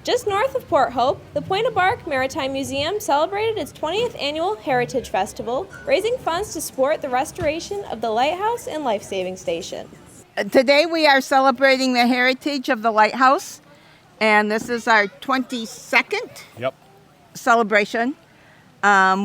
Just north of Port Hope, the Pointe aux Barques Maritime Museum celebrated its 20th annual Heritage Festival, raising funds to support the restoration of the lighthouse and lifesaving station. Today we are celebrating the heritage of the lighthouse, and this is our 22nd celebration.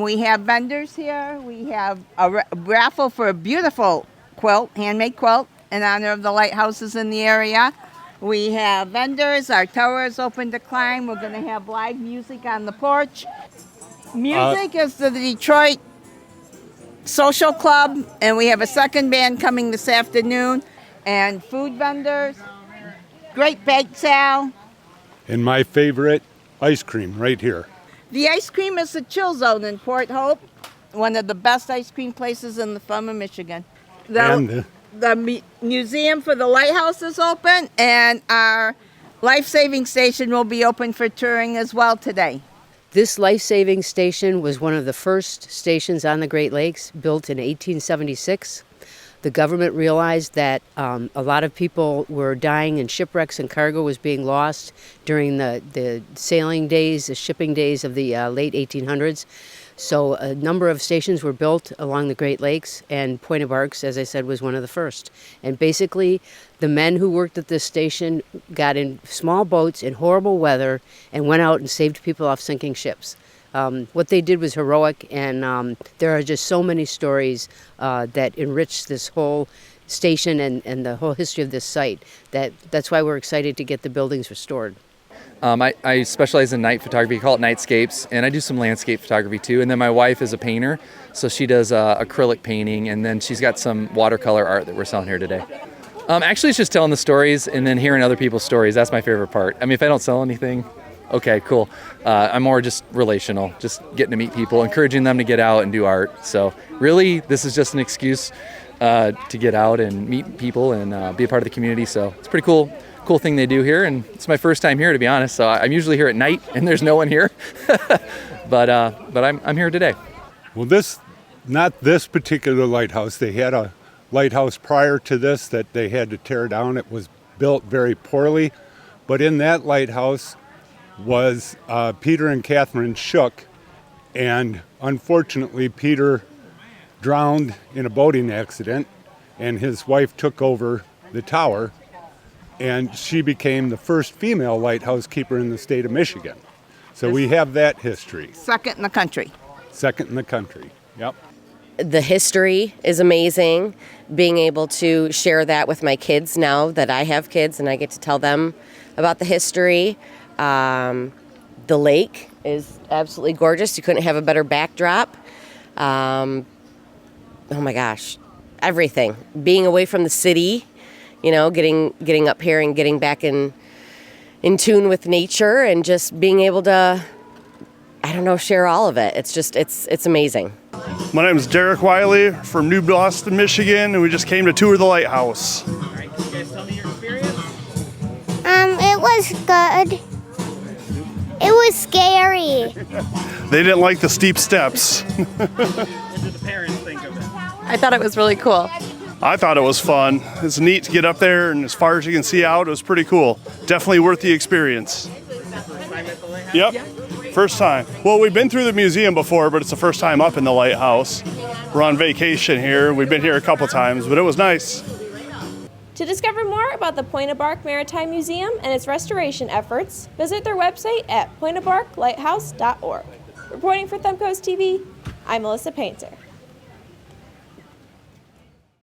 We have vendors here. We have a raffle for a beautiful quilt, handmade quilt, in honor of the lighthouses in the area. We have vendors. Our tower is open to climb. We're going to have live music on the porch. Music is the Detroit Social Club, and we have a second band coming this afternoon. And food vendors, great bake sale. And my favorite, ice cream right here. The ice cream is the Chill Zone in Port Hope, one of the best ice cream places in the thumb of Michigan. The museum for the lighthouse is open, and our life-saving station will be open for touring as well today. This life-saving station was one of the first stations on the Great Lakes, built in 1876. The government realized that a lot of people were dying in shipwrecks and cargo was being lost during the sailing days, the shipping days of the late 1800s. So a number of stations were built along the Great Lakes, and Pointe aux Barques, as I said, was one of the first. And basically, the men who worked at this station got in small boats in horrible weather and went out and saved people off sinking ships. What they did was heroic, and there are just so many stories that enrich this whole station and the whole history of this site. That's why we're excited to get the buildings restored. I specialize in night photography, call it nightscapes, and I do some landscape photography too. And then my wife is a painter, so she does acrylic painting, and then she's got some watercolor art that we're selling here today. Actually, it's just telling the stories and then hearing other people's stories. That's my favorite part. I mean, if I don't sell anything, okay, cool. I'm more just relational, just getting to meet people, encouraging them to get out and do art. So really, this is just an excuse to get out and meet people and be a part of the community. So it's pretty cool thing they do here, and it's my first time here, to be honest. So I'm usually here at night and there's no one here, but I'm here today. Well, not this particular lighthouse. They had a lighthouse prior to this that they had to tear down. It was built very poorly, but in that lighthouse was Peter and Catherine Shook, and unfortunately Peter drowned in a boating accident, and his wife took over the tower, and she became the first female lighthouse keeper in the state of Michigan. So we have that history. Second in the country. Second in the country, yep. The history is amazing. Being able to share that with my kids now that I have kids and I get to tell them about the history. The lake is absolutely gorgeous. You couldn't have a better backdrop. Oh my gosh, everything. Being away from the city, getting up here and getting back in tune with nature and just being able to, share all of it. It's amazing. My name is Derek Wiley from New Boston, Michigan, and we just came to tour the lighthouse. All right, can you guys tell me your experience? It was good. It was scary. They didn't like the steep steps. What did the parents think of it? I thought it was really cool. I thought it was fun. It's neat to get up there, and as far as you can see out, it was pretty cool. Definitely worth the experience. Yep, first time. Well, we've been through the museum before, but it's the first time up in the lighthouse. We're on vacation here. We've been here a couple times, but it was nice. To discover more about the Pointe aux Barques Maritime Museum and its restoration efforts, visit their website at pointeaubarqueslighthouse.org. Reporting for Thumbcoast TV, I'm Melissa Painter.